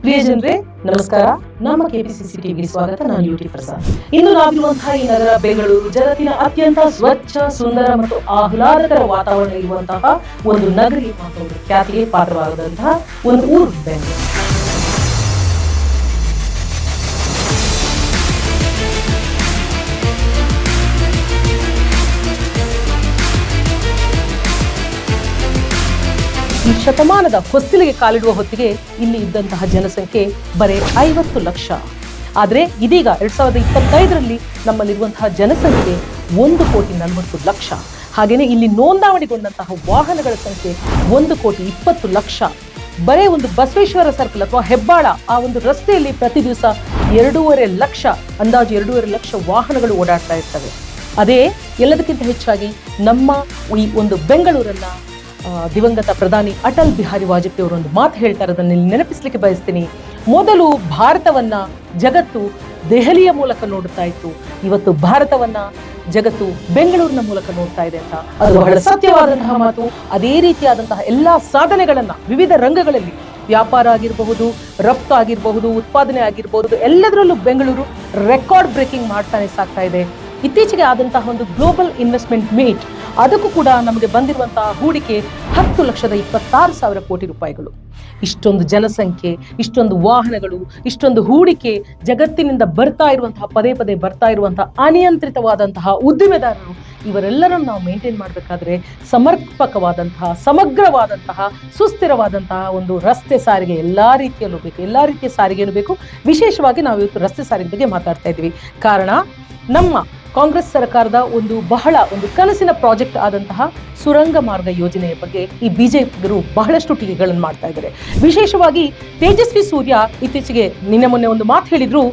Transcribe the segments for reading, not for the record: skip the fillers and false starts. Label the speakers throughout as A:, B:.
A: ಪ್ರಿಯ ಜನರೇ ನಮಸ್ಕಾರ. ನಮ್ಮ ಕೆಪಿಸಿಸಿ ಟಿವಿಗೆ ಸ್ವಾಗತ. ನಾನು ಯುಟಿ ಪ್ರಸಾದ್. ಇಂದು ನಾವಿರುವಂತಹ ಈ ನಗರ ಬೆಂಗಳೂರು ಜಗತ್ತಿನ ಅತ್ಯಂತ ಸ್ವಚ್ಛ, ಸುಂದರ ಮತ್ತು ಆಹ್ಲಾದಕರ ವಾತಾವರಣ ಇರುವಂತಹ ಒಂದು ನಗರಿ ಮತ್ತು ಖ್ಯಾತಿಗೆ ಪಾತ್ರವಾಗದಂತಹ ಒಂದು ಊರು ಬೆಂಗಳೂರು. ಈ ಶತಮಾನದ ಹೊಸ್ತಿಲಿಗೆ ಕಾಲಿಡುವ ಹೊತ್ತಿಗೆ ಇಲ್ಲಿ ಇದ್ದಂತಹ ಜನಸಂಖ್ಯೆ ಬರೇ 50 ಲಕ್ಷ. ಆದರೆ ಇದೀಗ 2025ರಲ್ಲಿ ನಮ್ಮಲ್ಲಿರುವಂತಹ ಜನಸಂಖ್ಯೆ 1,40,00,000. ಹಾಗೇನೆ ಇಲ್ಲಿ ನೋಂದಾವಣಿಗೊಂಡಂತಹ ವಾಹನಗಳ ಸಂಖ್ಯೆ 1,20,00,000. ಬರೇ ಒಂದು ಬಸವೇಶ್ವರ ಸರ್ಕಲ್ ಅಥವಾ ಹೆಬ್ಬಾಳ ಆ ಒಂದು ರಸ್ತೆಯಲ್ಲಿ ಪ್ರತಿ ದಿವಸ 2.5 ಲಕ್ಷ, ಅಂದಾಜು 2.5 ಲಕ್ಷ ವಾಹನಗಳು ಓಡಾಡ್ತಾ ಇರ್ತವೆ. ಅದೇ ಎಲ್ಲದಕ್ಕಿಂತ ಹೆಚ್ಚಾಗಿ ನಮ್ಮ ಈ ಒಂದು ಬೆಂಗಳೂರನ್ನ ದಿವಂಗತ ಪ್ರಧಾನಿ ಅಟಲ್ ಬಿಹಾರಿ ವಾಜಪೇಯಿ ಅವರು ಒಂದು ಮಾತು ಹೇಳ್ತಾರೆ, ಅದನ್ನು ಇಲ್ಲಿ ನೆನಪಿಸಲಿಕ್ಕೆ ಬಯಸ್ತೀನಿ. ಮೊದಲು ಭಾರತವನ್ನ ಜಗತ್ತು ದೆಹಲಿಯ ಮೂಲಕ ನೋಡ್ತಾ ಇತ್ತು, ಇವತ್ತು ಭಾರತವನ್ನ ಜಗತ್ತು ಬೆಂಗಳೂರಿನ ಮೂಲಕ ನೋಡ್ತಾ ಇದೆ ಅಂತ. ಅದು ಬಹಳ ಸತ್ಯವಾದಂತಹ ಮಾತು. ಅದೇ ರೀತಿಯಾದಂತಹ ಎಲ್ಲಾ ಸಾಧನೆಗಳನ್ನ ವಿವಿಧ ರಂಗಗಳಲ್ಲಿ, ವ್ಯಾಪಾರ ಆಗಿರಬಹುದು, ರಫ್ತು ಆಗಿರಬಹುದು, ಉತ್ಪಾದನೆ ಆಗಿರಬಹುದು, ಎಲ್ಲದರಲ್ಲೂ ಬೆಂಗಳೂರು ರೆಕಾರ್ಡ್ ಬ್ರೇಕಿಂಗ್ ಮಾಡ್ತಾನೆ ಸಾಗ್ತಾ ಇದೆ. ಇತ್ತೀಚೆಗೆ ಆದಂತಹ ಒಂದು ಗ್ಲೋಬಲ್ ಇನ್ವೆಸ್ಟ್ಮೆಂಟ್ ಮೀಟ್, ಅದಕ್ಕೂ ಕೂಡ ನಮಗೆ ಬಂದಿರುವಂತಹ ಹೂಡಿಕೆ 10,26,000 ಕೋಟಿ ರೂಪಾಯಿಗಳು. ಇಷ್ಟೊಂದು ಜನಸಂಖ್ಯೆ, ಇಷ್ಟೊಂದು ವಾಹನಗಳು, ಇಷ್ಟೊಂದು ಹೂಡಿಕೆ ಜಗತ್ತಿನಿಂದ ಬರ್ತಾ ಇರುವಂತಹ, ಪದೇ ಪದೇ ಬರ್ತಾ ಇರುವಂತಹ ಅನಿಯಂತ್ರಿತವಾದಂತಹ ಉದ್ದಿಮೆದಾರರು, ಇವರೆಲ್ಲರನ್ನು ನಾವು ಮೇಂಟೈನ್ ಮಾಡಬೇಕಾದ್ರೆ ಸಮರ್ಪಕವಾದಂತಹ, ಸಮಗ್ರವಾದಂತಹ, ಸುಸ್ಥಿರವಾದಂತಹ ಒಂದು ರಸ್ತೆ ಸಾರಿಗೆ ಎಲ್ಲಾ ರೀತಿಯಲ್ಲೂ ಬೇಕು. ಎಲ್ಲಾ ರೀತಿಯ ಸಾರಿಗೆನೂ ಬೇಕು. ವಿಶೇಷವಾಗಿ ನಾವು ಇವತ್ತು ರಸ್ತೆ ಸಾರಿಗೆ ಬಗ್ಗೆ ಮಾತಾಡ್ತಾ ಇದ್ದೀವಿ. ಕಾರಣ ನಮ್ಮ ಕಾಂಗ್ರೆಸ್ ಸರ್ಕಾರದ ಬಹಳ ಕನಸಿನ ಪ್ರಾಜೆಕ್ಟ್ ಆದಂತಹ ಸುರಂಗ ಮಾರ್ಗ ಯೋಜನೆಯ ಬಗ್ಗೆ ಈ ಬಿಜೆಪಿಗರು ಬಹಳಷ್ಟು ಟೀಕೆಗಳನ್ನು ಮಾಡ್ತಾ ಇದ್ದಾರೆ. ವಿಶೇಷವಾಗಿ ತೇಜಸ್ವಿ ಸೂರ್ಯ ಇತ್ತೀಚೆಗೆ ನಿನ್ನೆ ಮೊನ್ನೆ ಒಂದು ಮಾತು ಹೇಳಿದ್ರು,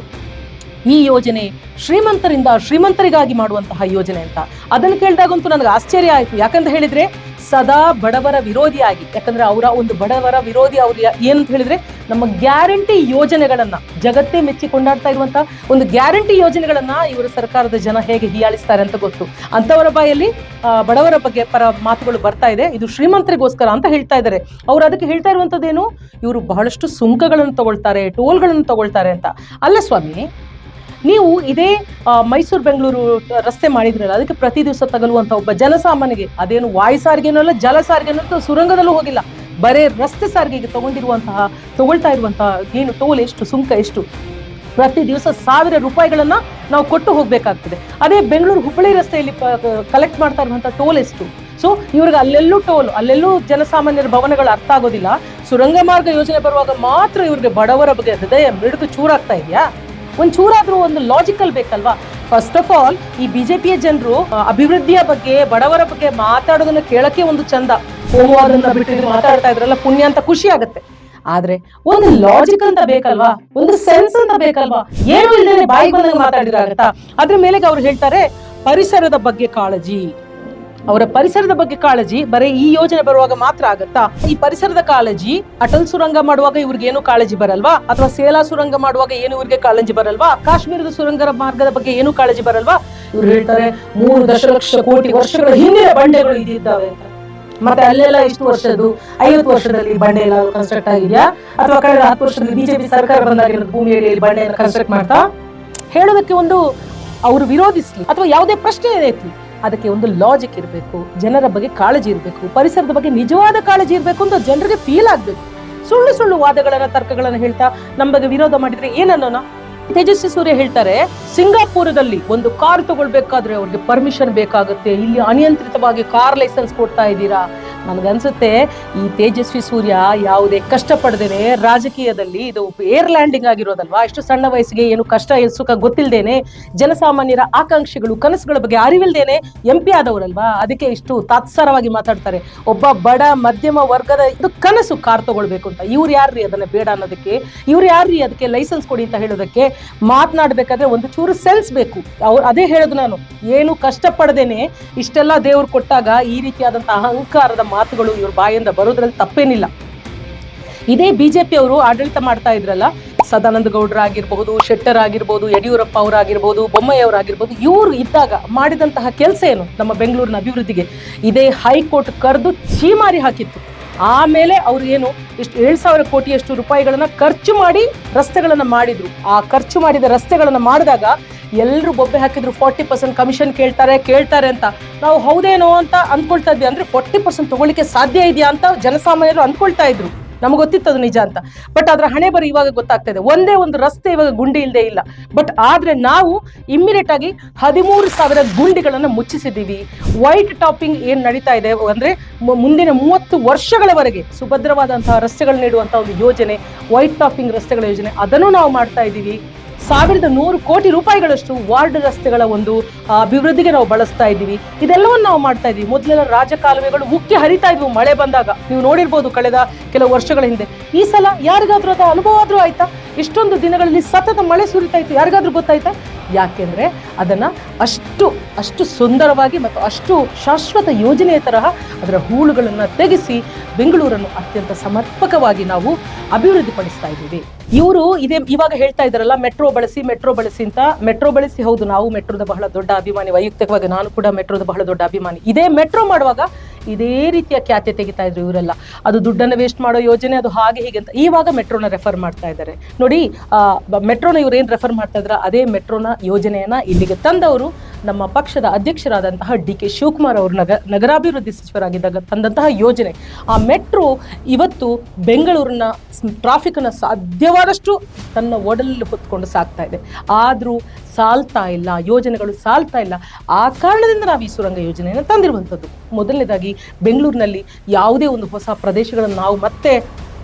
A: ಈ ಯೋಜನೆ ಶ್ರೀಮಂತರಿಂದ ಶ್ರೀಮಂತರಿಗಾಗಿ ಮಾಡುವಂತಹ ಯೋಜನೆ ಅಂತ. ಅದನ್ನು ಕೇಳಿದಾಗಂತೂ ನನಗೆ ಆಶ್ಚರ್ಯ ಆಯಿತು. ಯಾಕಂತ ಹೇಳಿದ್ರೆ ಸದಾ ಬಡವರ ವಿರೋಧಿಯಾಗಿ, ಯಾಕಂದ್ರೆ ಅವರ ಒಂದು ಬಡವರ ವಿರೋಧಿ ಅವ್ರು ಏನಂತ ಹೇಳಿದ್ರೆ, ನಮ್ಮ ಗ್ಯಾರಂಟಿ ಯೋಜನೆಗಳನ್ನ ಜಗತ್ತೇ ಮೆಚ್ಚಿ ಕೊಂಡಾಡ್ತಾ ಇರುವಂತಹ ಒಂದು ಗ್ಯಾರಂಟಿ ಯೋಜನೆಗಳನ್ನ ಇವರ ಸರ್ಕಾರದ ಜನ ಹೇಗೆ ಹೀಯಾಳಿಸ್ತಾರೆ ಅಂತ ಗೊತ್ತು. ಅಂತವರ ಬಾಯಲ್ಲಿ ಬಡವರ ಬಗ್ಗೆ ಪರ ಮಾತುಗಳು ಬರ್ತಾ ಇದೆ. ಇದು ಶ್ರೀಮಂತರಿಗೋಸ್ಕರ ಅಂತ ಹೇಳ್ತಾ ಇದ್ದಾರೆ. ಅವ್ರು ಅದಕ್ಕೆ ಹೇಳ್ತಾ ಇರುವಂತದ್ದೇನು, ಇವರು ಬಹಳಷ್ಟು ಸುಂಕಗಳನ್ನು ತಗೊಳ್ತಾರೆ, ಟೋಲ್ಗಳನ್ನು ತಗೊಳ್ತಾರೆ ಅಂತ. ಅಲ್ಲ ಸ್ವಾಮಿ, ನೀವು ಇದೇ ಮೈಸೂರು ಬೆಂಗಳೂರು ರಸ್ತೆ ಮಾಡಿದ್ರಲ್ಲ, ಅದಕ್ಕೆ ಪ್ರತಿ ದಿವಸ ತಗಲುವಂಥ ಒಬ್ಬ ಜನಸಾಮಾನ್ಯಗೆ, ಅದೇನು ವಾಯು ಸಾರಿಗೆನೂ ಅಲ್ಲ, ಜಲ ಸಾರಿಗೆನೂ ಅಲ್ಲ, ಸುರಂಗದಲ್ಲೂ ಹೋಗಿಲ್ಲ, ಬರೇ ರಸ್ತೆ ಸಾರಿಗೆಗೆ ತಗೊಳ್ತಾ ಇರುವಂತಹ ಏನು ಟೋಲ್ ಎಷ್ಟು, ಸುಂಕ ಎಷ್ಟು, ಪ್ರತಿ ದಿವಸ 1,000 ರೂಪಾಯಿಗಳನ್ನ ನಾವು ಕೊಟ್ಟು ಹೋಗ್ಬೇಕಾಗ್ತದೆ. ಅದೇ ಬೆಂಗಳೂರು ಹುಬ್ಬಳ್ಳಿ ರಸ್ತೆಯಲ್ಲಿ ಕಲೆಕ್ಟ್ ಮಾಡ್ತಾ ಇರುವಂತಹ ಟೋಲ್ ಎಷ್ಟು? ಸೊ ಇವ್ರಿಗೆ ಅಲ್ಲೆಲ್ಲೂ ಟೋಲ್, ಅಲ್ಲೆಲ್ಲೂ ಜನಸಾಮಾನ್ಯರ ಭವನಗಳು ಅರ್ಥ ಆಗೋದಿಲ್ಲ. ಸುರಂಗ ಮಾರ್ಗ ಯೋಜನೆ ಬರುವಾಗ ಮಾತ್ರ ಇವ್ರಿಗೆ ಬಡವರ ಬಗ್ಗೆ ಹೃದಯ ಮಿಡಿದು ಚೂರಾಗ್ತಾ ಇದೆಯಾ? ಒಂದು ಚೂರಾದ್ರೂ ಒಂದು ಲಾಜಿಕಲ್ ಬೇಕಲ್ವಾ? ಫಸ್ಟ್ ಆಫ್ ಆಲ್ ಈ ಬಿಜೆಪಿಯ ಜನರು ಅಭಿವೃದ್ಧಿಯ ಬಗ್ಗೆ, ಬಡವರ ಬಗ್ಗೆ ಮಾತಾಡೋದನ್ನ ಕೇಳಕ್ಕೆ ಒಂದು ಚಂದ, ಹೋಮವಾದನ್ನ ಬಿಟ್ಟು ಮಾತಾಡ್ತಾ ಇದ್ರಲ್ಲ, ಪುಣ್ಯ ಅಂತ ಖುಷಿ ಆಗುತ್ತೆ. ಆದ್ರೆ ಒಂದು ಲಾಜಿಕ್ ಅಂತ ಬೇಕಲ್ವಾ, ಒಂದು ಸೆನ್ಸ್ ಅಂತ ಬೇಕಲ್ವಾ? ಏನು ಇಲ್ಲದೆ ಬಾಯಿ ಬಂದಂಗೆ ಮಾತಾಡಿದ್ರಾಗತ್ತಾ? ಅದ್ರ ಮೇಲೆ ಅವ್ರು ಹೇಳ್ತಾರೆ ಪರಿಸರದ ಬಗ್ಗೆ ಕಾಳಜಿ. ಅವರ ಪರಿಸರದ ಬಗ್ಗೆ ಕಾಳಜಿ ಬರೀ ಈ ಯೋಜನೆ ಬರುವಾಗ ಮಾತ್ರ ಆಗತ್ತಾ? ಈ ಪರಿಸರದ ಕಾಳಜಿ ಅಟಲ್ ಸುರಂಗ ಮಾಡುವಾಗ ಇವ್ರಿಗೆ ಏನು ಕಾಳಜಿ ಬರಲ್ವಾ? ಅಥವಾ ಸೇಲಾ ಸುರಂಗ ಮಾಡುವಾಗ ಏನು ಇವ್ರಿಗೆ ಕಾಳಜಿ ಬರಲ್ವಾ? ಕಾಶ್ಮೀರದ ಸುರಂಗ ಮಾರ್ಗದ ಬಗ್ಗೆ ಏನು ಕಾಳಜಿ ಬರಲ್ವಾ? ಇವ್ರು ಹೇಳ್ತಾರೆ 3 ದಶಲಕ್ಷ ಕೋಟಿ ವರ್ಷಗಳ ಹಿಂದಿನ ಬಂಡೆಗಳು ಇದ್ದಿದ್ದಾವೆ ಅಂತ. ಮತ್ತೆ ಅಲ್ಲೆಲ್ಲ ಎಷ್ಟು ವರ್ಷದ್ದು, 50 ವರ್ಷದಲ್ಲಿ ಬಂಡೆ ಎಲ್ಲ ಕನ್ಸ್ಟ್ರಕ್ಟ್ ಆಗಿದೆಯಾ? ಅಥವಾ ಕಳೆದ 10 ವರ್ಷದಲ್ಲಿ ಬಿಜೆಪಿ ಸರ್ಕಾರ ಬಂದಾಗ ಭೂಮಿಯಲ್ಲಿ ಬಂಡೆಯನ್ನು ಕನ್ಸ್ಟ್ರಕ್ಟ್ ಮಾಡ್ತಾ? ಹೇಳೋದಕ್ಕೆ ಅವರು ವಿರೋಧಿಸ್ಲಿ ಅಥವಾ ಯಾವುದೇ ಪ್ರಶ್ನೆ ಏನೈತಿ, ಅದಕ್ಕೆ ಒಂದು ಲಾಜಿಕ್ ಇರಬೇಕು, ಜನರ ಬಗ್ಗೆ ಕಾಳಜಿ ಇರಬೇಕು, ಪರಿಸರದ ಬಗ್ಗೆ ನಿಜವಾದ ಕಾಳಜಿ ಇರಬೇಕು ಅಂತ ಜನರಿಗೆ ಫೀಲ್ ಆಗ್ಬೇಕು. ಸುಳ್ಳು ವಾದಗಳನ್ನ, ತರ್ಕಗಳನ್ನ ಹೇಳ್ತಾ ನಮ್ಮ ಬಗ್ಗೆ ವಿರೋಧ ಮಾಡಿದ್ರೆ ಏನನ್ನೋಣ? ತೇಜಸ್ವಿ ಸೂರ್ಯ ಹೇಳ್ತಾರೆ, ಸಿಂಗಾಪುರದಲ್ಲಿ ಒಂದು ಕಾರ್ ತಗೊಳ್ಬೇಕಾದ್ರೆ ಅವ್ರಿಗೆ ಪರ್ಮಿಷನ್ ಬೇಕಾಗುತ್ತೆ, ಇಲ್ಲಿ ಅನಿಯಂತ್ರಿತವಾಗಿ ಕಾರ್ ಲೈಸೆನ್ಸ್ ಕೊಡ್ತಾ ಇದ್ದೀರಾ. ನನಗನ್ಸುತ್ತೆ ಈ ತೇಜಸ್ವಿ ಸೂರ್ಯ ಯಾವುದೇ ಕಷ್ಟಪಡದೇನೆ ರಾಜಕೀಯದಲ್ಲಿ, ಇದು ಏರ್ ಲ್ಯಾಂಡಿಂಗ್ ಆಗಿರೋದಲ್ವಾ, ಇಷ್ಟು ಸಣ್ಣ ವಯಸ್ಸಿಗೆ ಏನು ಕಷ್ಟ ಸುಖ ಗೊತ್ತಿಲ್ದೇನೆ, ಜನಸಾಮಾನ್ಯರ ಆಕಾಂಕ್ಷೆಗಳು ಕನಸುಗಳ ಬಗ್ಗೆ ಅರಿವಿಲ್ದೇನೆ MP ಆದವರಲ್ವಾ, ಅದಕ್ಕೆ ಇಷ್ಟು ತಾತ್ಸಾರವಾಗಿ ಮಾತಾಡ್ತಾರೆ. ಒಬ್ಬ ಬಡ ಮಧ್ಯಮ ವರ್ಗದ ಇದು ಕನಸು ಕಾರ್ ತಗೊಳ್ಬೇಕು ಅಂತ. ಇವ್ರು ಯಾರ್ರೀ ಅದನ್ನ ಬೇಡ ಅನ್ನೋದಕ್ಕೆ? ಇವ್ರು ಯಾರ್ರೀ ಅದಕ್ಕೆ ಲೈಸೆನ್ಸ್ ಕೊಡಿ ಅಂತ ಹೇಳೋದಕ್ಕೆ? ಮಾತನಾಡ್ಬೇಕಾದ್ರೆ ಒಂದು ಚೂರು ಸೆನ್ಸ್ ಬೇಕು. ಅವ್ರು ಅದೇ ಹೇಳೋದು, ನಾನು ಏನು ಕಷ್ಟಪಡದೇನೆ ಇಷ್ಟೆಲ್ಲ ದೇವ್ರು ಕೊಟ್ಟಾಗ ಈ ರೀತಿಯಾದಂತಹ ಅಹಂಕಾರದ ಮಾತುಗಳು ಇವ್ರ ಬಾಯಿಂದ ಬರೋದ್ರಲ್ಲಿ ತಪ್ಪೇನಿಲ್ಲ. ಇದೇ ಬಿಜೆಪಿ ಅವರು ಆಡಳಿತ ಮಾಡ್ತಾ ಇದ್ರಲ್ಲ, ಸದಾನಂದ ಗೌಡ್ರ ಆಗಿರ್ಬಹುದು, ಶೆಟ್ಟರ್ ಆಗಿರ್ಬಹುದು, ಯಡಿಯೂರಪ್ಪ ಅವರಾಗಿರ್ಬಹುದು, ಬೊಮ್ಮಾಯಿ ಅವರಾಗಿರ್ಬಹುದು, ಇವರು ಇದ್ದಾಗ ಮಾಡಿದಂತಹ ಕೆಲಸ ಏನು ನಮ್ಮ ಬೆಂಗಳೂರಿನ ಅಭಿವೃದ್ಧಿಗೆ? ಇದೇ ಹೈಕೋರ್ಟ್ ಕರೆದು ಛೀಮಾರಿ ಹಾಕಿತ್ತು. ಆಮೇಲೆ ಅವರು ಏನು ಇಷ್ಟು 7,000 ಕೋಟಿಯಷ್ಟು ರೂಪಾಯಿಗಳನ್ನ ಖರ್ಚು ಮಾಡಿ ರಸ್ತೆಗಳನ್ನ ಮಾಡಿದ್ರು. ಆ ಖರ್ಚು ಮಾಡಿದ ರಸ್ತೆಗಳನ್ನ ಮಾಡಿದಾಗ ಎಲ್ಲರೂ ಬೊಬ್ಬೆ ಹಾಕಿದ್ರು 40% ಕಮಿಷನ್ ಕೇಳ್ತಾರೆ ಅಂತ. ನಾವು ಹೌದೇನೋ ಅಂತ ಅಂದ್ಕೊಳ್ತಾ ಇದ್ವಿ. ಅಂದ್ರೆ 40% ತಗೊಳ್ಳಿಕ್ಕೆ ಸಾಧ್ಯ ಇದೆಯಾ ಅಂತ ಜನಸಾಮಾನ್ಯರು ಅಂದ್ಕೊಳ್ತಾ ಇದ್ರು. ನಮ್ಗೆ ಗೊತ್ತಿತ್ತು ಅದು ನಿಜ ಅಂತ. ಬಟ್ ಅದರ ಹಣೆ ಬರ ಇವಾಗ ಗೊತ್ತಾಗ್ತಾ ಇದೆ. ಒಂದೇ ಒಂದು ರಸ್ತೆ ಇವಾಗ ಗುಂಡಿ ಇಲ್ಲದೆ ಇಲ್ಲ. ಬಟ್ ಆದ್ರೆ ನಾವು ಇಮ್ಮಿಡಿಯೇಟ್ ಆಗಿ 13,000 ಗುಂಡಿಗಳನ್ನು ಮುಚ್ಚಿಸಿದ್ದೀವಿ. ವೈಟ್ ಟಾಪಿಂಗ್ ಏನ್ ನಡೀತಾ ಇದೆ ಅಂದ್ರೆ ಮುಂದಿನ 30 ವರ್ಷಗಳವರೆಗೆ ಸುಭದ್ರವಾದಂತಹ ರಸ್ತೆಗಳು ನೀಡುವಂತಹ ಒಂದು ಯೋಜನೆ, ವೈಟ್ ಟಾಪಿಂಗ್ ರಸ್ತೆಗಳ ಯೋಜನೆ, ಅದನ್ನು ನಾವು ಮಾಡ್ತಾ ಇದ್ದೀವಿ. 1,100 ಕೋಟಿ ರೂಪಾಯಿಗಳಷ್ಟು ವಾರ್ಡ್ ರಸ್ತೆಗಳ ಒಂದು ಅಭಿವೃದ್ಧಿಗೆ ನಾವು ಬಳಸ್ತಾ ಇದ್ದೀವಿ. ಇದೆಲ್ಲವನ್ನು ನಾವು ಮಾಡ್ತಾ ಇದ್ದೀವಿ. ಮೊದಲೆಲ್ಲ ರಾಜಕಾಲುವೆಗಳು ಉಕ್ಕಿ ಹರಿತಾ ಇದ್ವು ಮಳೆ ಬಂದಾಗ, ನೀವು ನೋಡಿರ್ಬೋದು ಕಳೆದ ಕೆಲವು ವರ್ಷಗಳ ಹಿಂದೆ. ಈ ಸಲ ಯಾರಿಗಾದ್ರೂ ಅದ ಅನುಭವ ಆದ್ರೂ ಆಯ್ತಾ? ಇಷ್ಟೊಂದು ದಿನಗಳಲ್ಲಿ ಸತತ ಮಳೆ ಸುರಿತಾ ಇತ್ತು, ಯಾರಿಗಾದ್ರೂ ಗೊತ್ತಾಯ್ತಾ? ಯಾಕೆಂದ್ರೆ ಅದನ್ನ ಅಷ್ಟು ಸುಂದರವಾಗಿ ಮತ್ತು ಅಷ್ಟು ಶಾಶ್ವತ ಯೋಜನೆಯ ತರಹ ಅದರ ಹೂಳುಗಳನ್ನು ತೆಗೆಸಿ ಬೆಂಗಳೂರನ್ನು ಅತ್ಯಂತ ಸಮರ್ಪಕವಾಗಿ ನಾವು ಅಭಿವೃದ್ಧಿ ಪಡಿಸ್ತಾ ಇದ್ದೀವಿ. ಇವರು ಇವಾಗ ಹೇಳ್ತಾ ಇದ್ದಾರಲ್ಲ ಮೆಟ್ರೋ ಬಳಸಿ ಅಂತ. ಮೆಟ್ರೋ ಬಳಸಿ, ಹೌದು, ನಾವು ಮೆಟ್ರೋದ ಬಹಳ ದೊಡ್ಡ ಅಭಿಮಾನಿ. ವೈಯಕ್ತಿಕವಾಗಿ ನಾನು ಕೂಡ ಮೆಟ್ರೋದ ಬಹಳ ದೊಡ್ಡ ಅಭಿಮಾನಿ. ಇದೇ ಮೆಟ್ರೋ ಮಾಡುವಾಗ ಇದೇ ರೀತಿಯ ಖ್ಯಾತೆ ತೆಗಿತಾ ಇದ್ರು ಇವರೆಲ್ಲ. ಅದು ದುಡ್ಡನ್ನು ವೇಸ್ಟ್ ಮಾಡೋ ಯೋಜನೆ, ಅದು ಹಾಗೆ ಹೀಗೆ ಅಂತ. ಇವಾಗ ಮೆಟ್ರೋನ ರೆಫರ್ ಮಾಡ್ತಾ ಇದ್ದಾರೆ ನೋಡಿ. ಮೆಟ್ರೋನ ಇವ್ರು ಏನ್ ರೆಫರ್ ಮಾಡ್ತಾ ಇದ್ರ ಅದೇ ಮೆಟ್ರೋನ ಯೋಜನೆಯನ್ನ ಇಲ್ಲಿಗೆ ತಂದವರು ನಮ್ಮ ಪಕ್ಷದ ಅಧ್ಯಕ್ಷರಾದಂತಹ DK ಶಿವಕುಮಾರ್ ಅವರು ನಗರಾಭಿವೃದ್ಧಿ ಸಚಿವರಾಗಿದ್ದಾಗ ತಂದಂತಹ ಯೋಜನೆ. ಆ ಮೆಟ್ರೋ ಇವತ್ತು ಬೆಂಗಳೂರಿನ ಟ್ರಾಫಿಕ್ ಅನ್ನ ಸಾಧ್ಯವಾದಷ್ಟು ತನ್ನ ಒಡಲಲ್ಲಿ ಹೊತ್ಕೊಂಡು ಸಾಕ್ತಾ ಇದೆ. ಆದ್ರೂ ಸಾಲ್ತಾ ಇಲ್ಲ, ಯೋಜನೆಗಳು ಸಾಲ್ತಾ ಇಲ್ಲ. ಆ ಕಾರಣದಿಂದ ನಾವು ಈ ಸುರಂಗ ಯೋಜನೆಯನ್ನು ತಂದಿರುವಂಥದ್ದು. ಮೊದಲನೇದಾಗಿ ಬೆಂಗಳೂರಿನಲ್ಲಿ ಯಾವುದೇ ಒಂದು ಹೊಸ ಪ್ರದೇಶಗಳನ್ನು ನಾವು ಮತ್ತೆ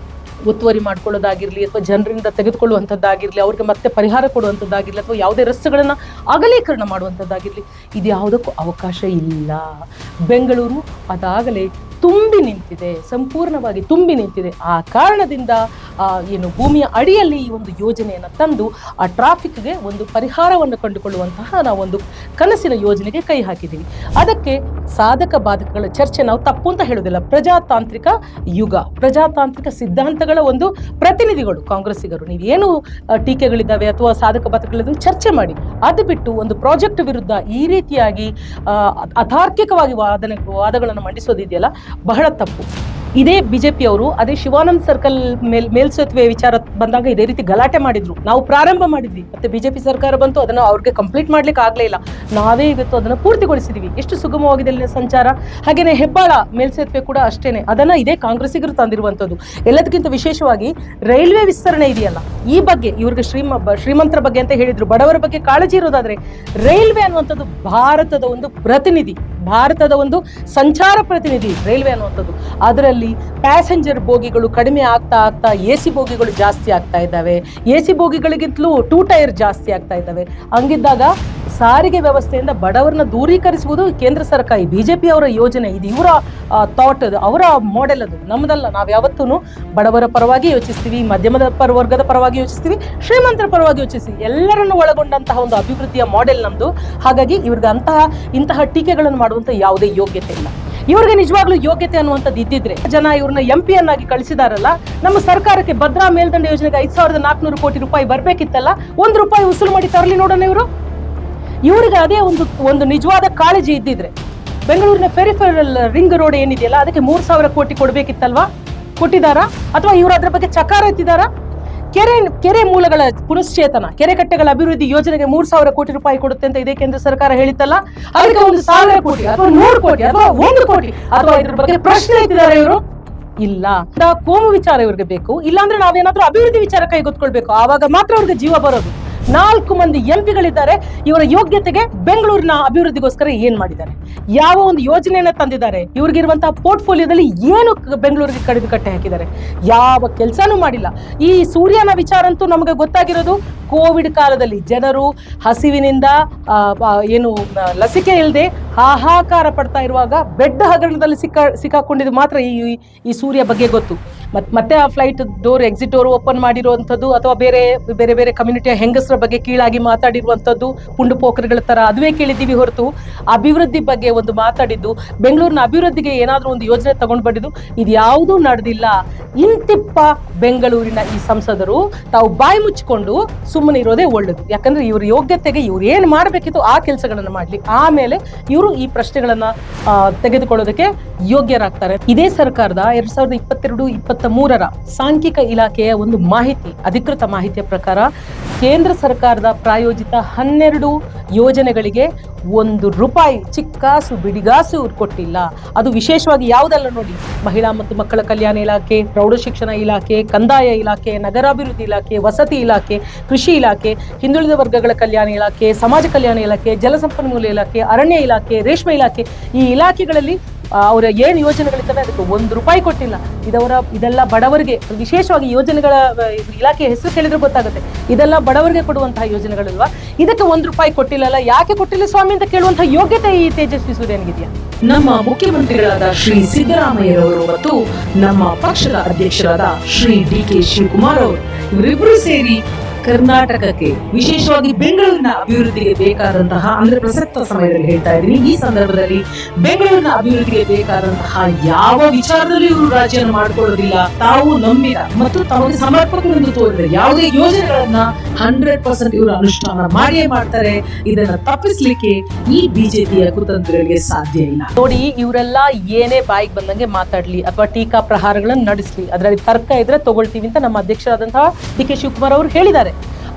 A: ಒತ್ತುವರಿ ಮಾಡ್ಕೊಳ್ಳೋದಾಗಿರ್ಲಿ, ಅಥವಾ ಜನರಿಂದ ತೆಗೆದುಕೊಳ್ಳುವಂಥದ್ದಾಗಿರ್ಲಿ, ಅವ್ರಿಗೆ ಮತ್ತೆ ಪರಿಹಾರ ಕೊಡುವಂಥದ್ದಾಗಿರ್ಲಿ, ಅಥವಾ ಯಾವುದೇ ರಸ್ತೆಗಳನ್ನು ಅಗಲೀಕರಣ ಮಾಡುವಂಥದ್ದಾಗಿರ್ಲಿ, ಇದು ಯಾವುದಕ್ಕೂ ಅವಕಾಶ ಇಲ್ಲ. ಬೆಂಗಳೂರು ಅದಾಗಲೇ ತುಂಬಿ ನಿಂತಿದೆ, ಸಂಪೂರ್ಣವಾಗಿ ತುಂಬಿ ನಿಂತಿದೆ. ಆ ಕಾರಣದಿಂದ ಏನು ಭೂಮಿಯ ಅಡಿಯಲ್ಲಿ ಈ ಒಂದು ಯೋಜನೆಯನ್ನು ತಂದು ಆ ಟ್ರಾಫಿಕ್ಗೆ ಒಂದು ಪರಿಹಾರವನ್ನು ಕಂಡುಕೊಳ್ಳುವಂತಹ ನಾವೊಂದು ಕನಸಿನ ಯೋಜನೆಗೆ ಕೈ ಹಾಕಿದ್ದೀವಿ. ಅದಕ್ಕೆ ಸಾಧಕ ಬಾಧಕಗಳ ಚರ್ಚೆ ನಾವು ತಪ್ಪು ಅಂತ ಹೇಳೋದಿಲ್ಲ. ಪ್ರಜಾತಾಂತ್ರಿಕ ಯುಗ, ಪ್ರಜಾತಾಂತ್ರಿಕ ಸಿದ್ಧಾಂತಗಳ ಒಂದು ಪ್ರತಿನಿಧಿಗಳು ಕಾಂಗ್ರೆಸ್ಸಿಗರು. ನೀವೇನು ಟೀಕೆಗಳಿದ್ದಾವೆ ಅಥವಾ ಸಾಧಕ ಬಾಧಕಗಳಿದ್ದಾವೆ ಚರ್ಚೆ ಮಾಡಿ. ಅದು ಬಿಟ್ಟು ಒಂದು ಪ್ರಾಜೆಕ್ಟ್ ವಿರುದ್ಧ ಈ ರೀತಿಯಾಗಿ ಅತಾರ್ಕಿಕವಾಗಿ ವಾದಗಳನ್ನು ಮಂಡಿಸೋದಿದೆಯಲ್ಲ, ಬಹಳ ತಪ್ಪು. ಇದೇ ಬಿಜೆಪಿಯವರು ಅದೇ ಶಿವಾನಂದ್ ಸರ್ಕಲ್ ಮೇಲ್ಸೇತುವೆ ವಿಚಾರ ಬಂದಾಗ ಇದೇ ರೀತಿ ಗಲಾಟೆ ಮಾಡಿದ್ರು. ನಾವು ಪ್ರಾರಂಭ ಮಾಡಿದ್ವಿ, ಮತ್ತೆ ಬಿಜೆಪಿ ಸರ್ಕಾರ ಬಂತು, ಅದನ್ನು ಅವ್ರಿಗೆ ಕಂಪ್ಲೀಟ್ ಮಾಡ್ಲಿಕ್ಕೆ ಆಗ್ಲೇ ಇಲ್ಲ. ನಾವೇ ಇವತ್ತು ಅದನ್ನು ಪೂರ್ತಿಗೊಳಿಸಿದೀವಿ. ಎಷ್ಟು ಸುಗಮವಾಗಿದೆ ಅಲ್ಲಿನ ಸಂಚಾರ. ಹಾಗೇನೆ ಹೆಬ್ಬಾಳ ಮೇಲ್ಸೇತುವೆ ಕೂಡ ಅಷ್ಟೇನೆ, ಅದನ್ನ ಇದೇ ಕಾಂಗ್ರೆಸ್ಸಿಗರು ತಂದಿರುವಂತದ್ದು. ಎಲ್ಲದಕ್ಕಿಂತ ವಿಶೇಷವಾಗಿ ರೈಲ್ವೆ ವಿಸ್ತರಣೆ ಇದೆಯಲ್ಲ, ಈ ಬಗ್ಗೆ ಇವ್ರಿಗೆ ಶ್ರೀಮಂತರ ಬಗ್ಗೆ ಅಂತ ಹೇಳಿದ್ರು. ಬಡವರ ಬಗ್ಗೆ ಕಾಳಜಿ ಇರೋದಾದ್ರೆ ರೈಲ್ವೆ ಅನ್ನುವಂಥದ್ದು ಭಾರತದ ಒಂದು ಪ್ರತಿನಿಧಿ, ಭಾರತದ ಒಂದು ಸಂಚಾರ ಪ್ರತಿನಿಧಿ ರೈಲ್ವೆ ಅನ್ನುವಂಥದ್ದು. ಅದರಲ್ಲಿ ಪ್ಯಾಸೆಂಜರ್ ಬೋಗಿಗಳು ಕಡಿಮೆ ಆಗ್ತಾ AC ಬೋಗಿಗಳು ಜಾಸ್ತಿ ಆಗ್ತಾ ಇದ್ದಾವೆ. AC ಬೋಗಿಗಳಿಗಿಂತಲೂ 2 ಟೈರ್ ಜಾಸ್ತಿ ಆಗ್ತಾ ಇದ್ದಾವೆ. ಹಂಗಿದ್ದಾಗ ಸಾರಿಗೆ ವ್ಯವಸ್ಥೆಯಿಂದ ಬಡವರನ್ನ ದೂರೀಕರಿಸುವುದು ಕೇಂದ್ರ ಸರ್ಕಾರ, ಬಿಜೆಪಿ ಅವರ ಯೋಜನೆ ಇದು, ಇವರ ಥಾಟ್, ಅದು ಅವರ ಮಾಡೆಲ್, ಅದು ನಮ್ಮದಲ್ಲ. ನಾವು ಯಾವತ್ತೂ ಬಡವರ ಪರವಾಗಿ ಯೋಚಿಸ್ತೀವಿ, ಮಧ್ಯಮದ ವರ್ಗದ ಪರವಾಗಿ ಯೋಚಿಸ್ತೀವಿ, ಶ್ರೀಮಂತರ ಪರವಾಗಿ ಯೋಚಿಸ್ತೀವಿ. ಎಲ್ಲರನ್ನು ಒಳಗೊಂಡಂತಹ ಒಂದು ಅಭಿವೃದ್ಧಿಯ ಮಾಡೆಲ್ ನಮ್ದು. ಹಾಗಾಗಿ ಇವ್ರಿಗೆ ಇಂತಹ ಟೀಕೆಗಳನ್ನು ಮಾಡುವಂತ ಯಾವುದೇ ಯೋಗ್ಯತೆ ಇಲ್ಲ. ಇವ್ರಿಗೆ ನಿಜವಾಗ್ಲೂ ಯೋಗ್ಯತೆ ಅನ್ನುವಂಥದ್ದು ಇದ್ದಿದ್ರೆ ಜನ ಇವ್ರನ್ನ MP ಯನ್ನಾಗಿ ಕಳಿಸಿದಾರಲ್ಲ, ನಮ್ಮ ಸರ್ಕಾರಕ್ಕೆ ಭದ್ರಾ ಮೇಲ್ದಂಡೆ ಯೋಜನೆಗೆ 5,400 ಕೋಟಿ ರೂಪಾಯಿ ಬರ್ಬೇಕಿತ್ತಲ್ಲ, ₹1 ವಸೂಲು ಮಾಡಿ ತರಲಿ ನೋಡೋಣ. ಇವ್ರಿಗೆ ಅದೇ ಒಂದು ನಿಜವಾದ ಕಾಳಜಿ ಇದ್ದಿದ್ರೆ ಬೆಂಗಳೂರಿನ ಪೆರಿಫೆರಲ್ ರಿಂಗ್ ರೋಡ್ ಏನಿದೆಯಲ್ಲ, ಅದಕ್ಕೆ 3,000 ಕೋಟಿ ಕೊಡ್ಬೇಕಿತ್ತಲ್ವಾ? ಕೊಟ್ಟಿದ್ದಾರಾ? ಅಥವಾ ಇವರು ಅದ್ರ ಬಗ್ಗೆ ಚಕಾರ ಎತ್ತಿದಾರಾ? ಕೆರೆ ಮೂಲಗಳ ಪುನಶ್ಚೇತನ, ಕೆರೆ ಕಟ್ಟೆಗಳ ಅಭಿವೃದ್ಧಿ ಯೋಜನೆಗೆ 3,000 ಕೋಟಿ ರೂಪಾಯಿ ಕೊಡುತ್ತೆ ಅಂತ ಇದೇ ಕೇಂದ್ರ ಸರ್ಕಾರ ಹೇಳಿತ್ತಲ್ಲ, ಅದಕ್ಕೆ 1,000 ಕೋಟಿ ಅಥವಾ 100 ಕೋಟಿ ಅಥವಾ 1 ಕೋಟಿ ಅಥವಾ ಇದ್ರ ಬಗ್ಗೆ ಪ್ರಶ್ನೆ ಎತ್ತಿದ್ದಾರೆ ಇವರು? ಇಲ್ಲ. ಕೋಮು ವಿಚಾರ ಇವ್ರಿಗೆ ಬೇಕು, ಇಲ್ಲಾಂದ್ರೆ ನಾವೇನಾದ್ರೂ ಅಭಿವೃದ್ಧಿ ವಿಚಾರ ಕೈಗೊತ್ಕೊಳ್ಬೇಕು. ಆವಾಗ ಮಾತ್ರ ಅವ್ರಿಗೆ ಜೀವ ಬರೋದು. 4 ಮಂದಿ MP ಇವರ ಯೋಗ್ಯತೆಗೆ ಬೆಂಗಳೂರಿನ ಅಭಿವೃದ್ಧಿಗೋಸ್ಕರ ಏನ್ ಮಾಡಿದ್ದಾರೆ, ಯಾವ ಒಂದು ಯೋಜನೆಯನ್ನ ತಂದಿದ್ದಾರೆ, ಇವ್ರಿಗಿರುವಂತಹ ಪೋರ್ಟ್ಫೋಲಿಯೋದಲ್ಲಿ ಏನು ಬೆಂಗಳೂರಿಗೆ ಕಡಿದು ಕಟ್ಟೆ ಹಾಕಿದ್ದಾರೆ, ಯಾವ ಕೆಲಸನೂ ಮಾಡಿಲ್ಲ. ಈ ಸೂರ್ಯನ ವಿಚಾರ ಅಂತೂ ನಮಗೆ ಗೊತ್ತಾಗಿರೋದು ಕೋವಿಡ್ ಕಾಲದಲ್ಲಿ ಜನರು ಹಸಿವಿನಿಂದ ಏನು ಲಸಿಕೆ ಇಲ್ಲದೆ ಹಾಹಾಕಾರ ಪಡ್ತಾ ಇರುವಾಗ ಬೆಡ್ ಹಗರಣದಲ್ಲಿ ಸಿಕ್ಕಾಕೊಂಡಿದ್ದು ಮಾತ್ರ ಈ ಸೂರ್ಯ ಬಗ್ಗೆ ಗೊತ್ತು. ಮತ್ತೆ ಆ flight door exit door open ಮಾಡಿರುವಂಥದ್ದು ಅಥವಾ ಬೇರೆ ಬೇರೆ ಬೇರೆ ಕಮ್ಯುನಿಟಿಯ ಹೆಂಗಸರ ಬಗ್ಗೆ ಕೀಳಾಗಿ ಮಾತಾಡಿರುವಂಥದ್ದು ಪುಂಡು ಪೋಖರಿಗಳ ತರ ಅದುವೇ ಕೇಳಿದ್ದೀವಿ ಹೊರತು ಅಭಿವೃದ್ಧಿ ಬಗ್ಗೆ ಒಂದು ಮಾತಾಡಿದ್ದು, ಬೆಂಗಳೂರಿನ ಅಭಿವೃದ್ಧಿಗೆ ಏನಾದರೂ ಒಂದು ಯೋಜನೆ ತಗೊಂಡು ಬಂದಿದ್ದು ಇದು ಯಾವುದೂ ನಡೆದಿಲ್ಲ. ಇಂತಿಪ್ಪ ಬೆಂಗಳೂರಿನ ಈ ಸಂಸದರು ತಾವು ಬಾಯಿ ಮುಚ್ಚಿಕೊಂಡು ಸುಮ್ಮನೆ ಇರೋದೇ ಒಳ್ಳೇದು. ಯಾಕಂದ್ರೆ ಇವ್ರ ಯೋಗ್ಯತೆಗೆ ಇವ್ರು ಏನು ಮಾಡಬೇಕಿತ್ತು ಆ ಕೆಲಸಗಳನ್ನ ಮಾಡ್ಲಿ, ಆಮೇಲೆ ಇವರು ಈ ಪ್ರಶ್ನೆಗಳನ್ನ ತೆಗೆದುಕೊಳ್ಳೋದಕ್ಕೆ ಯೋಗ್ಯರಾಗ್ತಾರೆ. ಇದೇ ಸರ್ಕಾರದ 2022-23 ಸಾಂಖ್ಯಿಕ ಇಲಾಖೆಯ ಒಂದು ಮಾಹಿತಿ, ಅಧಿಕೃತ ಮಾಹಿತಿಯ ಪ್ರಕಾರ ಕೇಂದ್ರ ಸರ್ಕಾರದ ಪ್ರಾಯೋಜಿತ 12 ಯೋಜನೆಗಳಿಗೆ ₹1 ಚಿಕ್ಕಾಸು ಬಿಡಿಗಾಸು ಇವ್ರು ಕೊಟ್ಟಿಲ್ಲ. ಅದು ವಿಶೇಷವಾಗಿ ಯಾವುದೆಲ್ಲ ನೋಡಿ, ಮಹಿಳಾ ಮತ್ತು ಮಕ್ಕಳ ಕಲ್ಯಾಣ ಇಲಾಖೆ, ಪ್ರೌಢಶಿಕ್ಷಣ ಇಲಾಖೆ, ಕಂದಾಯ ಇಲಾಖೆ, ನಗರಾಭಿವೃದ್ಧಿ ಇಲಾಖೆ, ವಸತಿ ಇಲಾಖೆ, ಕೃಷಿ ಇಲಾಖೆ, ಹಿಂದುಳಿದ ವರ್ಗಗಳ ಕಲ್ಯಾಣ ಇಲಾಖೆ, ಸಮಾಜ ಕಲ್ಯಾಣ ಇಲಾಖೆ, ಜಲಸಂಪನ್ಮೂಲ ಇಲಾಖೆ, ಅರಣ್ಯ ಇಲಾಖೆ, ರೇಷ್ಮೆ ಇಲಾಖೆ, ಈ ಇಲಾಖೆಗಳಲ್ಲಿ ಅವರ ಏನು ಯೋಜನೆಗಳಿದ್ದಾವೆ ಅದಕ್ಕೆ ₹1 ಕೊಟ್ಟಿಲ್ಲ. ಇದೆಲ್ಲ ಬಡವರಿಗೆ, ವಿಶೇಷವಾಗಿ ಯೋಜನೆಗಳ ಇಲಾಖೆ ಹೆಸರು ಕೇಳಿದ್ರೆ ಗೊತ್ತಾಗುತ್ತೆ, ಇದೆಲ್ಲ ಬಡವರಿಗೆ ಕೊಡುವಂತಹ ಯೋಜನೆಗಳಲ್ವಾ, ಇದಕ್ಕೆ ₹1 ಕೊಟ್ಟಿಲ್ಲಲ್ಲ, ಯಾಕೆ ಕೊಟ್ಟಿಲ್ಲ ಸ್ವಾಮಿ ಅಂತ ಕೇಳುವಂತಹ ಯೋಗ್ಯತೆ ಈ ತೇಜಸ್ವಿ ಸೂರ್ಯನಿಗಿದೆಯಾ?
B: ನಮ್ಮ ಮುಖ್ಯಮಂತ್ರಿಗಳಾದ ಶ್ರೀ ಸಿದ್ದರಾಮಯ್ಯರವರು ಮತ್ತು ನಮ್ಮ ಪಕ್ಷದ ಅಧ್ಯಕ್ಷರಾದ ಶ್ರೀ DK ಶಿವಕುಮಾರ್ ಅವರು ಇವರಿಬ್ಬರು ಸೇರಿ ಕರ್ನಾಟಕಕ್ಕೆ, ವಿಶೇಷವಾಗಿ ಬೆಂಗಳೂರಿನ ಅಭಿವೃದ್ಧಿಗೆ ಬೇಕಾದಂತಹ, ಅಂದ್ರೆ ಪ್ರಸಕ್ತ ಸಮಯದಲ್ಲಿ ಹೇಳ್ತಾ ಇದ್ದೀನಿ, ಈ ಸಂದರ್ಭದಲ್ಲಿ ಬೆಂಗಳೂರಿನ ಅಭಿವೃದ್ಧಿಗೆ ಬೇಕಾದಂತಹ ಯಾವ ವಿಚಾರದಲ್ಲಿ ಇವರು ರಾಜ್ಯವನ್ನು ಮಾಡಿಕೊಳ್ಳೋದಿಲ್ಲ. ತಾವು ನಂಬಿದ ಮತ್ತು ತಮಗೆ ಸಮರ್ಪಕವೆಂದು ತೋರಿದ ಯಾವುದೇ ಯೋಜನೆಗಳನ್ನ 100% ಇವರು ಅನುಷ್ಠಾನ ಮಾಡಿಯೇ ಮಾಡ್ತಾರೆ. ಇದನ್ನ ತಪ್ಪಿಸ್ಲಿಕ್ಕೆ ಈ ಬಿಜೆಪಿಯ ಕುತಂತ್ರಗಳಿಗೆ ಸಾಧ್ಯ ಇಲ್ಲ.
A: ನೋಡಿ, ಇವರೆಲ್ಲ ಏನೇ ಬಾಯಿಗೆ ಬಂದಂಗೆ ಮಾತಾಡ್ಲಿ ಅಥವಾ ಟೀಕಾ ಪ್ರಹಾರಗಳನ್ನು ನಡೆಸಲಿ, ಅದರಲ್ಲಿ ತರ್ಕ ಇದ್ರೆ ತಗೊಳ್ತೀವಿ ಅಂತ ನಮ್ಮ ಅಧ್ಯಕ್ಷರಾದಂತಹ DK ಶಿವಕುಮಾರ್ ಅವರು ಹೇಳಿದ್ದಾರೆ.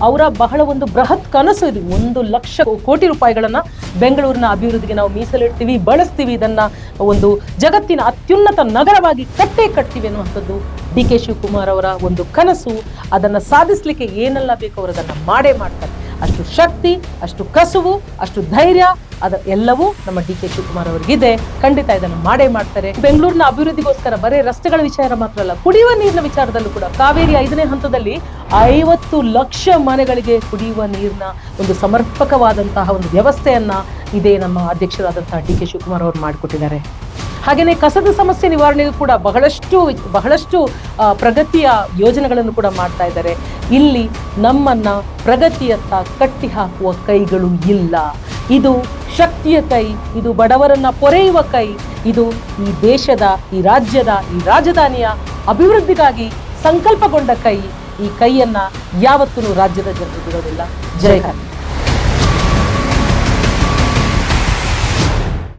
A: ಅವರ ಬಹಳ ಒಂದು ಬೃಹತ್ ಕನಸು ಇದು. 1,00,000 ಕೋಟಿ ರೂಪಾಯಿಗಳನ್ನ ಬೆಂಗಳೂರಿನ ಅಭಿವೃದ್ಧಿಗೆ ನಾವು ಮೀಸಲಿಡ್ತೀವಿ, ಬಳಸ್ತೀವಿ, ಇದನ್ನ ಒಂದು ಜಗತ್ತಿನ ಅತ್ಯುನ್ನತ ನಗರವಾಗಿ ಕಟ್ತೀವಿ ಅನ್ನುವಂಥದ್ದು DK ಶಿವಕುಮಾರ್ ಅವರ ಒಂದು ಕನಸು. ಅದನ್ನ ಸಾಧಿಸ್ಲಿಕ್ಕೆ ಏನೆಲ್ಲ ಬೇಕು ಅವರು ಅದನ್ನ ಮಾಡೇ ಮಾಡ್ತಾರೆ. ಅಷ್ಟು ಶಕ್ತಿ, ಅಷ್ಟು ಕಸುವು, ಅಷ್ಟು ಧೈರ್ಯ ಎಲ್ಲವೂ ನಮ್ಮ DK ಶಿವಕುಮಾರ್ ಅವರಿಗಿದೆ. ಖಂಡಿತ ಇದನ್ನು ಮಾಡೇ ಮಾಡ್ತಾರೆ. ಬೆಂಗಳೂರಿನ ಅಭಿವೃದ್ಧಿಗೋಸ್ಕರ ಬರೀ ರಸ್ತೆಗಳ ವಿಚಾರ ಮಾತ್ರ ಅಲ್ಲ, ಕುಡಿಯುವ ನೀರಿನ ವಿಚಾರದಲ್ಲೂ ಕೂಡ ಕಾವೇರಿ 5ನೇ ಹಂತದಲ್ಲಿ 50 ಲಕ್ಷ ಮನೆಗಳಿಗೆ ಕುಡಿಯುವ ನೀರಿನ ಒಂದು ಸಮರ್ಪಕವಾದಂತಹ ಒಂದು ವ್ಯವಸ್ಥೆಯನ್ನ ಇದೇ ನಮ್ಮ ಅಧ್ಯಕ್ಷರಾದಂತಹ DK ಶಿವಕುಮಾರ್ ಅವರು ಮಾಡಿಕೊಟ್ಟಿದ್ದಾರೆ. ಹಾಗೆಯೇ ಕಸದ ಸಮಸ್ಯೆ ನಿವಾರಣೆಗೂ ಕೂಡ ಬಹಳಷ್ಟು ಪ್ರಗತಿಯ ಯೋಜನೆಗಳನ್ನು ಕೂಡ ಮಾಡ್ತಾ ಇದ್ದಾರೆ. ಇಲ್ಲಿ ನಮ್ಮನ್ನ ಪ್ರಗತಿಯತ್ತ ಕಟ್ಟಿ ಹಾಕುವ ಕೈಗಳು ಇಲ್ಲ. ಇದು ಶಕ್ತಿಯ ಕೈ, ಇದು ಬಡವರನ್ನ ಪೊರೆಯುವ ಕೈ, ಇದು ಈ ದೇಶದ, ಈ ರಾಜ್ಯದ, ಈ ರಾಜಧಾನಿಯ ಅಭಿವೃದ್ಧಿಗಾಗಿ ಸಂಕಲ್ಪಗೊಂಡ ಕೈ. ಈ ಕೈಯನ್ನ ಯಾವತ್ತೂ ರಾಜ್ಯದ ಜನರು ಬಿಡೋದಿಲ್ಲ. ಜೈ ಹಿಂದ್.